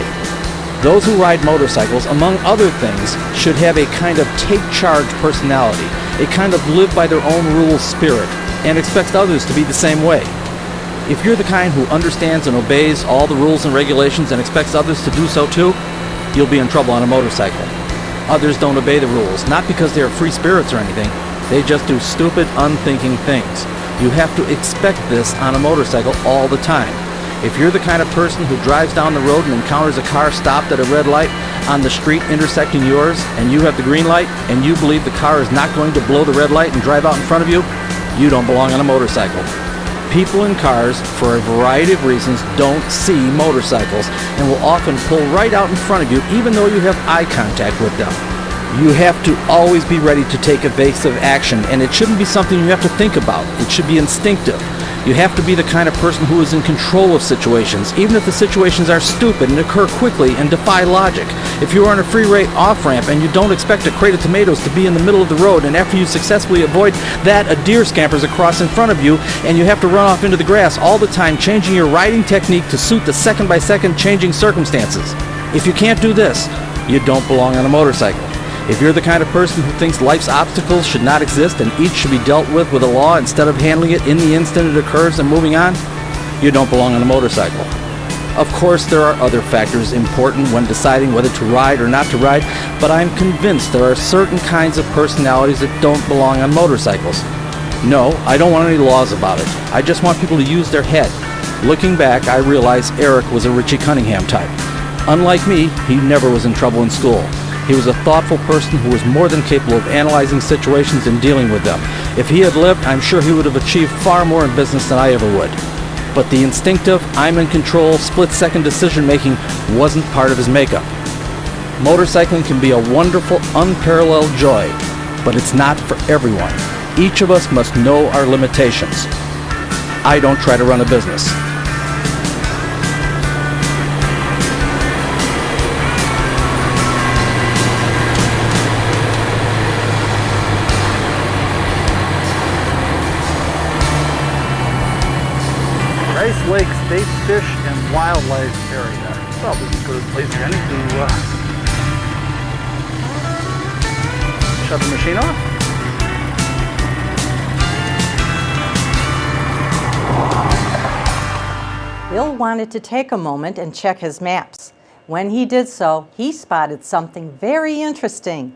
Those who ride motorcycles, among other things, should have a kind of take-charge personality, a kind of live by their own rules spirit, and expects others to be the same way. If you're the kind who understands and obeys all the rules and regulations and expects others to do so too, you'll be in trouble on a motorcycle. Others don't obey the rules, not because they're free spirits or anything. They just do stupid, unthinking things. You have to expect this on a motorcycle all the time. If you're the kind of person who drives down the road and encounters a car stopped at a red light on the street intersecting yours, and you have the green light, and you believe the car is not going to blow the red light and drive out in front of you, you don't belong on a motorcycle. People in cars, for a variety of reasons, don't see motorcycles and will often pull right out in front of you even though you have eye contact with them. You have to always be ready to take evasive action, and it shouldn't be something you have to think about. It should be instinctive. You have to be the kind of person who is in control of situations, even if the situations are stupid and occur quickly and defy logic. If you are on a freeway off-ramp and you don't expect a crate of tomatoes to be in the middle of the road, and after you successfully avoid that, a deer scampers across in front of you, and you have to run off into the grass all the time, changing your riding technique to suit the second-by-second changing circumstances. If you can't do this, you don't belong on a motorcycle. If you're the kind of person who thinks life's obstacles should not exist and each should be dealt with a law instead of handling it in the instant it occurs and moving on, you don't belong on a motorcycle. Of course, there are other factors important when deciding whether to ride or not to ride, but I'm convinced there are certain kinds of personalities that don't belong on motorcycles. No, I don't want any laws about it. I just want people to use their head. Looking back, I realize Eric was a Richie Cunningham type. Unlike me, he never was in trouble in school. He was a thoughtful person who was more than capable of analyzing situations and dealing with them. If he had lived, I'm sure he would have achieved far more in business than I ever would. But the instinctive, I'm in control, split-second decision-making wasn't part of his makeup. Motorcycling can be a wonderful, unparalleled joy, but it's not for everyone. Each of us must know our limitations. I don't try to run a business. Rice Lake State Fish and Wildlife Area. Probably as good a place as any to shut the machine off. Bill wanted to take a moment and check his maps. When he did so, he spotted something very interesting.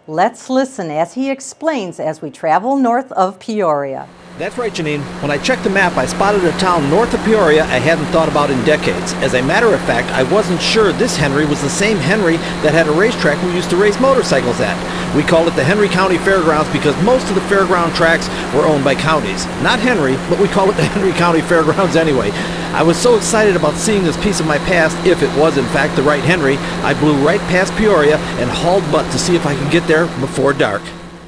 Let's listen as he explains as we travel north of Peoria. That's right, Janine. When I checked the map, I spotted a town north of Peoria I hadn't thought about in decades. As a matter of fact, I wasn't sure this Henry was the same Henry that had a racetrack we used to race motorcycles at. We called it the Henry County Fairgrounds because most of the fairground tracks were owned by counties. Not Henry, but we call it the Henry County Fairgrounds anyway. I was so excited about seeing this piece of my past, if it was in fact the right Henry, I blew right past Peoria and hauled butt to see if I could get there before dark.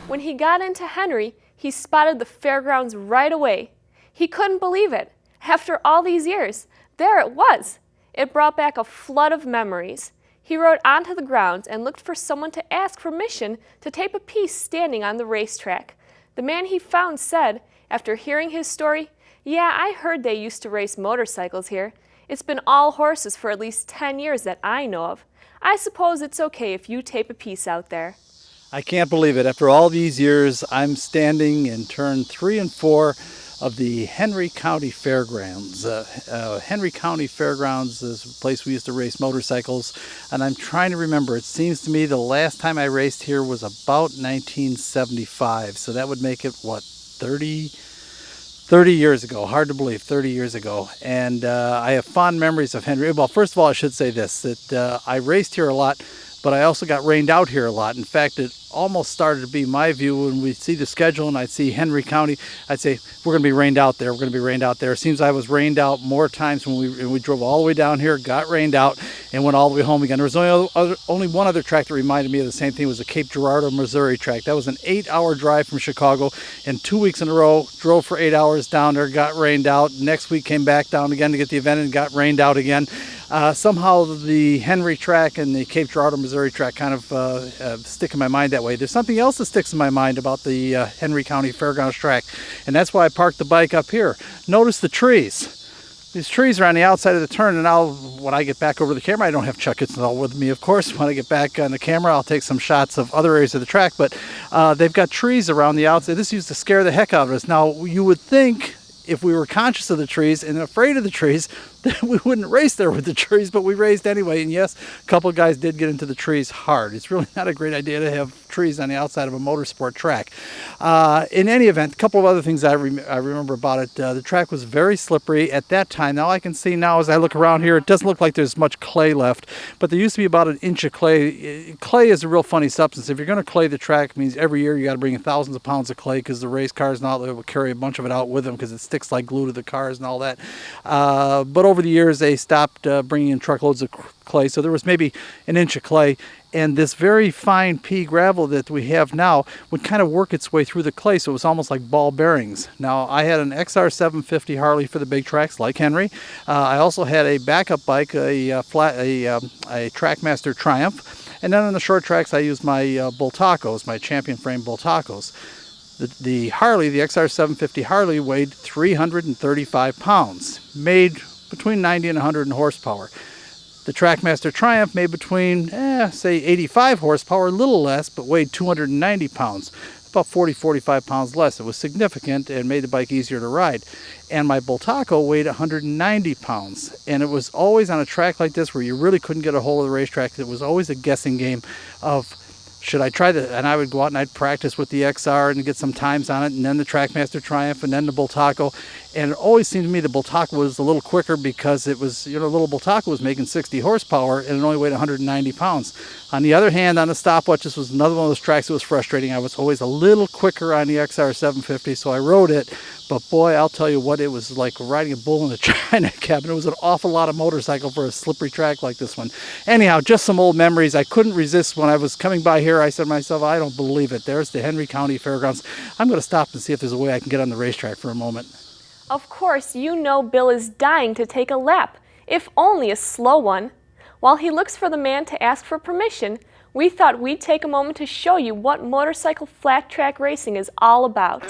When he got into Henry, he spotted the Fairgrounds right away. He couldn't believe it. After all these years, there it was. It brought back a flood of memories. He rode onto the grounds and looked for someone to ask permission to tape a piece standing on the racetrack. The man he found said, after hearing his story, "Yeah, I heard they used to race motorcycles here. It's been all horses for at least 10 years that I know of. I suppose it's okay if you tape a piece out there." I can't believe it. After all these years, I'm standing in turn 3 and 4 of the Henry County Fairgrounds. Henry County Fairgrounds is a place we used to race motorcycles, and I'm trying to remember. It seems to me the last time I raced here was about 1975, so that would make it, 30 years ago. Hard to believe, 30 years ago. And I have fond memories of Henry. Well, first of all, I should say this, that I raced here a lot, but I also got rained out here a lot. In fact, it almost started to be my view when we see the schedule and I'd see Henry County, I'd say, we're going to be rained out there, we're going to be rained out there. It seems I was rained out more times when we drove all the way down here, got rained out, and went all the way home again. There was only one other track that reminded me of the same thing. It was the Cape Girardeau, Missouri track. That was an 8-hour drive from Chicago, and 2 weeks in a row, drove for 8 hours down there, got rained out. Next week came back down again to get the event and got rained out again. Somehow the Henry track and the Cape Girardeau, Missouri track kind of stick in my mind that way. There's something else that sticks in my mind about the Henry County Fairgrounds track, and that's why I parked the bike up here. Notice the trees. These trees are on the outside of the turn, and now when I get back over the camera, I don't have Chuck Itzel with me, of course. When I get back on the camera, I'll take some shots of other areas of the track, but they've got trees around the outside. This used to scare the heck out of us. Now, you would think if we were conscious of the trees and afraid of the trees, that we wouldn't race there with the trees, but we raced anyway. And yes, a couple of guys did get into the trees hard. It's really not a great idea to have trees on the outside of a motorsport track. In any event, a couple of other things I remember about it. The track was very slippery at that time. Now I can see now as I look around here, it doesn't look like there's much clay left, but there used to be about an inch of clay. Clay is a real funny substance. If you're going to clay the track, it means every year you got to bring in thousands of pounds of clay because the race cars and all that will carry a bunch of it out with them because it sticks like glue to the cars and all that. But over the years, they stopped bringing in truckloads of clay, so there was maybe an inch of clay, and this very fine pea gravel that we have now would kind of work its way through the clay, so it was almost like ball bearings. Now, I had an XR 750 Harley for the big tracks, like Henry. I also had a backup bike, a Trackmaster Triumph, and then on the short tracks, I used my Bultacos, my champion frame Bultacos. The Harley, the XR 750 Harley, weighed 335 pounds, made between 90 and 100 horsepower. The Trackmaster Triumph made between, say, 85 horsepower, a little less, but weighed 290 pounds, about 40-45 pounds less. It was significant and made the bike easier to ride. And my Bultaco weighed 190 pounds. And it was always on a track like this where you really couldn't get a hold of the racetrack. It was always a guessing game of, should I try that? And I would go out and I'd practice with the XR and get some times on it, and then the Trackmaster Triumph, and then the Bultaco. And it always seemed to me the Bultaco was a little quicker because it was, the little Bultaco was making 60 horsepower and it only weighed 190 pounds. On the other hand, on the stopwatch, this was another one of those tracks that was frustrating. I was always a little quicker on the XR 750, so I rode it. But boy, I'll tell you what, it was like riding a bull in a china cabinet. It was an awful lot of motorcycle for a slippery track like this one. Anyhow, just some old memories. I couldn't resist when I was coming by here. I said to myself, I don't believe it. There's the Henry County Fairgrounds. I'm going to stop and see if there's a way I can get on the racetrack for a moment. Of course, you know Bill is dying to take a lap, if only a slow one. While he looks for the man to ask for permission, we thought we'd take a moment to show you what motorcycle flat track racing is all about.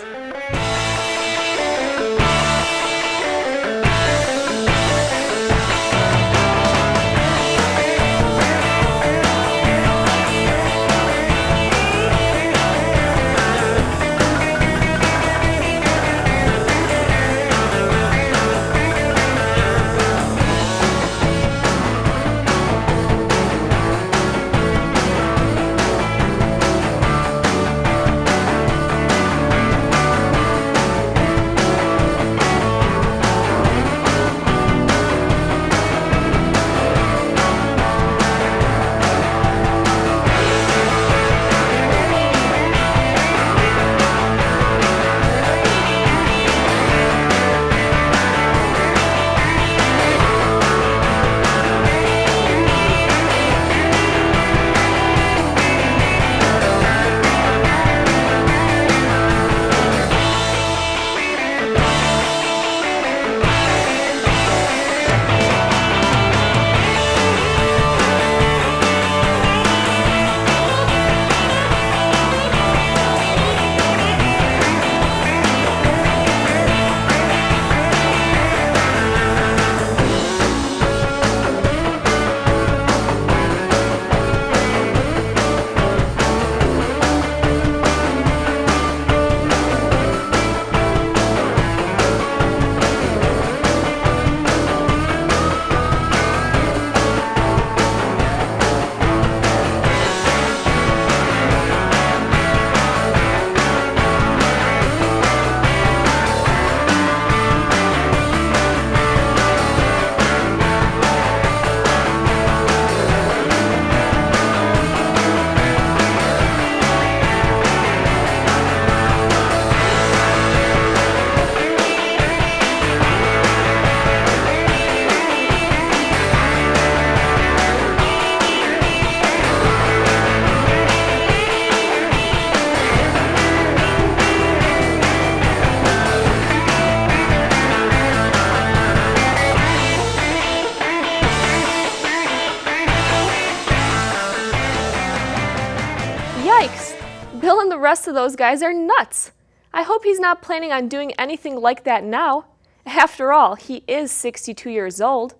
rest of those guys are nuts. I hope he's not planning on doing anything like that now. After all, he is 62 years old.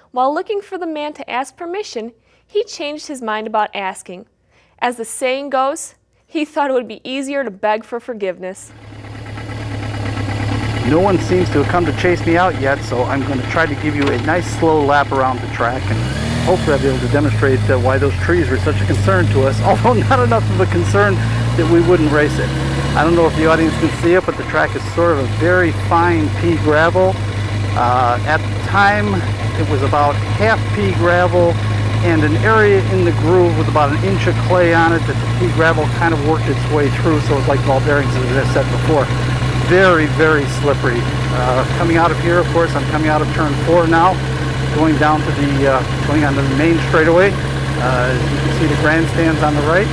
While looking for the man to ask permission, he changed his mind about asking. As the saying goes, he thought it would be easier to beg for forgiveness. No one seems to have come to chase me out yet, so I'm going to try to give you a nice slow lap around the track, and hopefully I'll be able to demonstrate why those trees were such a concern to us, although not enough of a concern that we wouldn't race it. I don't know if the audience can see it, but the track is sort of a very fine pea gravel. At the time, it was about half pea gravel and an area in the groove with about an inch of clay on it that the pea gravel kind of worked its way through, so it's like ball bearings, as I said before. Very, very slippery. Coming out of here, of course, I'm coming out of turn 4 now, going down to going onto the main straightaway. You can see the grandstands on the right,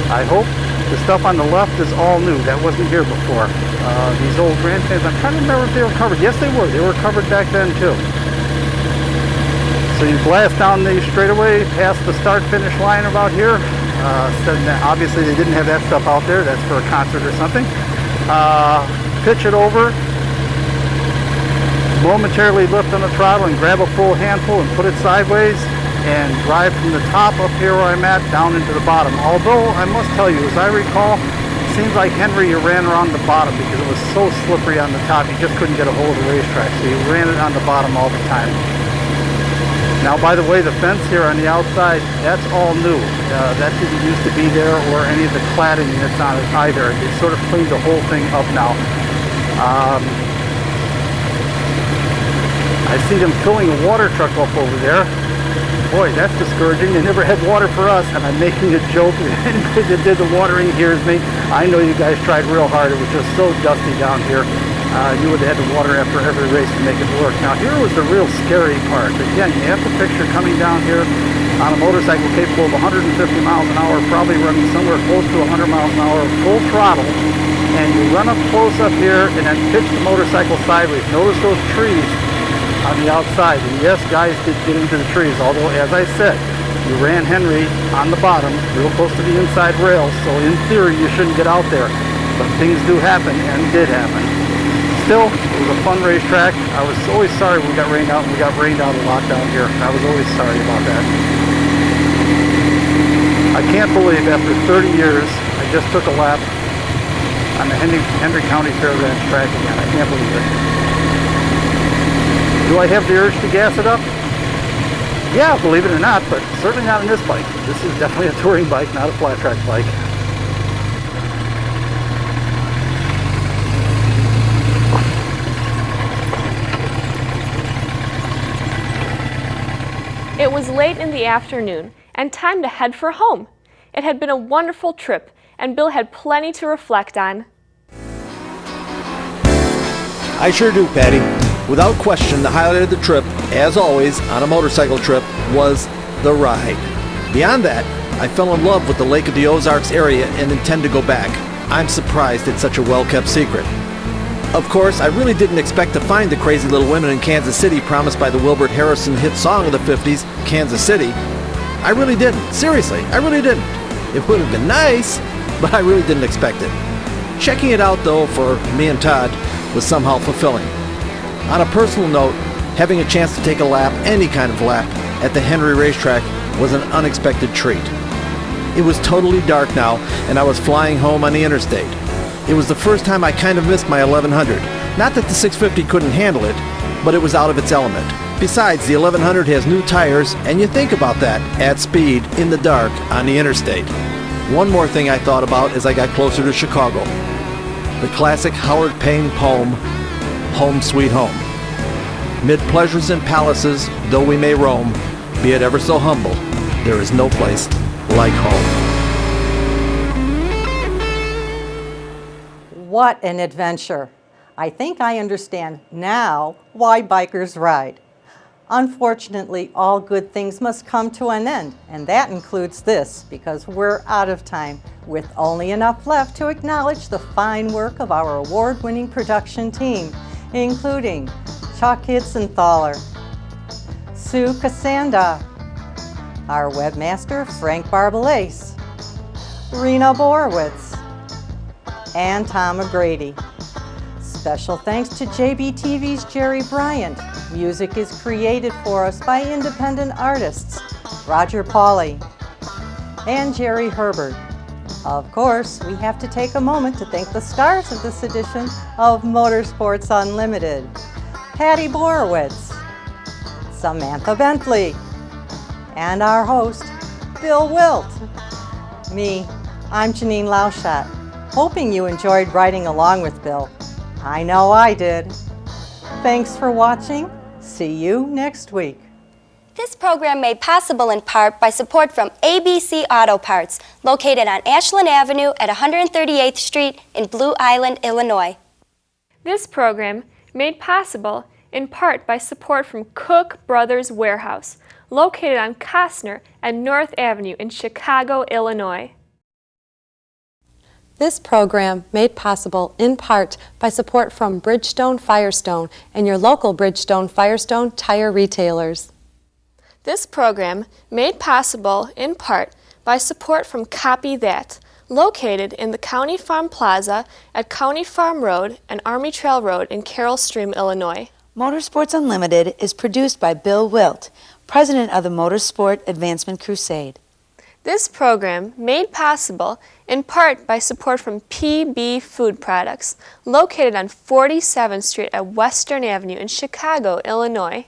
I hope. The stuff on the left is all new. That wasn't here before. These old grandstands, I'm trying to remember if they were covered. Yes, they were. They were covered back then, too. So you blast down the straightaway past the start-finish line about here. Obviously, they didn't have that stuff out there. That's for a concert or something. Pitch it over, momentarily lift on the throttle and grab a full handful and put it sideways and drive from the top up here where I'm at down into the bottom. Although I must tell you, as I recall, it seems like Henry ran around the bottom because it was so slippery on the top you just couldn't get a hold of the racetrack, so you ran it on the bottom all the time. Now, by the way, the fence here on the outside, that's all new. That didn't used to be there, or any of the cladding that's on it either. They sort of cleaned the whole thing up now. I see them filling a water truck up over there. Boy, that's discouraging. They never had water for us, and I'm making a joke. Anybody that did the watering hears me. I know you guys tried real hard. It was just so dusty down here. You would have had to water after every race to make it work. Now, here was the real scary part. Again, you have to picture coming down here on a motorcycle capable of 150 miles an hour, probably running somewhere close to 100 miles an hour, full throttle, and you run up close up here and then pitch the motorcycle sideways. Notice those trees on the outside. And yes, guys did get into the trees, although, as I said, you ran Henry on the bottom, real close to the inside rails, so in theory you shouldn't get out there. But things do happen, and did happen. Still, it was a fun racetrack. I was always sorry we got rained out, and we got rained out a lot down here. I was always sorry about that. I can't believe after 30 years, I just took a lap on the Henry County Fairgrounds track again. I can't believe it. Do I have the urge to gas it up? Yeah, believe it or not, but certainly not on this bike. This is definitely a touring bike, not a flat track bike. It was late in the afternoon and time to head for home. It had been a wonderful trip, and Bill had plenty to reflect on. I sure do, Patty. Without question, the highlight of the trip, as always on a motorcycle trip, was the ride. Beyond that, I fell in love with the Lake of the Ozarks area and intend to go back. I'm surprised it's such a well-kept secret. Of course, I really didn't expect to find the crazy little women in Kansas City promised by the Wilbert Harrison hit song of the 50s, Kansas City. I really didn't. Seriously, I really didn't. It would have been nice, but I really didn't expect it. Checking it out, though, for me and Todd was somehow fulfilling. On a personal note, having a chance to take a lap, any kind of lap, at the Henry racetrack was an unexpected treat. It was totally dark now, and I was flying home on the interstate. It was the first time I kind of missed my 1100. Not that the 650 couldn't handle it, but it was out of its element. Besides, the 1100 has new tires, and you think about that at speed, in the dark, on the interstate. One more thing I thought about as I got closer to Chicago. The classic Howard Payne poem, Home Sweet Home. Mid pleasures and palaces, though we may roam, be it ever so humble, there is no place like home. What an adventure. I think I understand now why bikers ride. Unfortunately, all good things must come to an end, and that includes this, because we're out of time, with only enough left to acknowledge the fine work of our award-winning production team, including Chuck Hidsenthaler, Sue Casanda, our webmaster Frank Barbalace, Rena Borowitz, and Tom O'Grady. Special thanks to JBTV's Jerry Bryant. Music is created for us by independent artists Roger Pauley and Jerry Herbert. Of course, we have to take a moment to thank the stars of this edition of Motorsports Unlimited. Patty Borowitz, Samantha Bentley, and our host, Bill Wildt. Me, I'm Janine Lauschat, hoping you enjoyed riding along with Bill. I know I did. Thanks for watching. See you next week. This program made possible in part by support from ABC Auto Parts, located on Ashland Avenue at 138th Street in Blue Island, Illinois. This program made possible in part by support from Cook Brothers Warehouse, located on Costner and North Avenue in Chicago, Illinois. This program made possible in part by support from Bridgestone Firestone and your local Bridgestone Firestone tire retailers. This program made possible in part by support from Copy That, located in the County Farm Plaza at County Farm Road and Army Trail Road in Carroll Stream, Illinois. Motorsports Unlimited is produced by Bill Wildt, president of the Motorsport Advancement Crusade. This program made possible in part by support from PB Food Products, located on 47th Street at Western Avenue in Chicago, Illinois.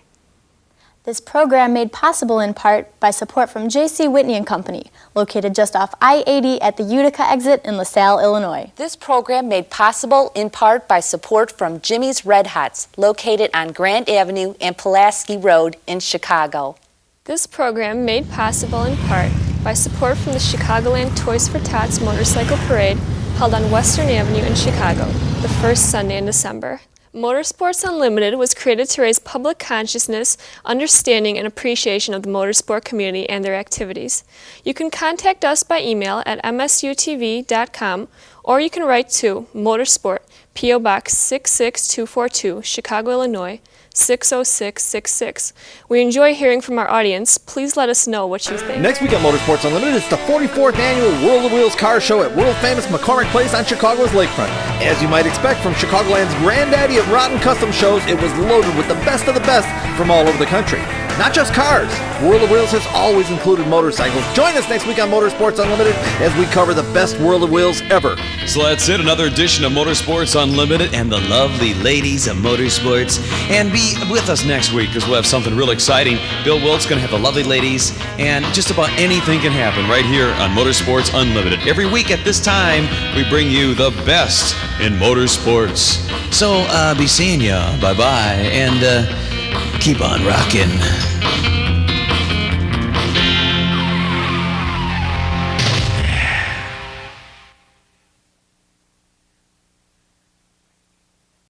This program made possible in part by support from J.C. Whitney & Company, located just off I-80 at the Utica exit in LaSalle, Illinois. This program made possible in part by support from Jimmy's Red Hots, located on Grant Avenue and Pulaski Road in Chicago. This program made possible in part by support from the Chicagoland Toys for Tots Motorcycle Parade, held on Western Avenue in Chicago, the first Sunday in December. Motorsports Unlimited was created to raise public consciousness, understanding, and appreciation of the motorsport community and their activities. You can contact us by email at msutv.com, or you can write to Motorsport, P.O. Box 66242, Chicago, Illinois, 60666. We enjoy hearing from our audience. Please let us know what you think. Next week on Motorsports Unlimited, it's the 44th annual World of Wheels car show at world-famous McCormick Place on Chicago's lakefront. As you might expect from Chicagoland's granddaddy of Rotten Custom shows, it was loaded with the best from all over the country. Not just cars, World of Wheels has always included motorcycles. Join us next week on Motorsports Unlimited as we cover the best World of Wheels ever. So that's it, another edition of Motorsports Unlimited and the lovely ladies of motorsports. And be with us next week because we'll have something real exciting. Bill Wildt's going to have the lovely ladies, and just about anything can happen right here on Motorsports Unlimited. Every week at this time, we bring you the best in motorsports. So be seeing ya. Bye-bye. And keep on rocking.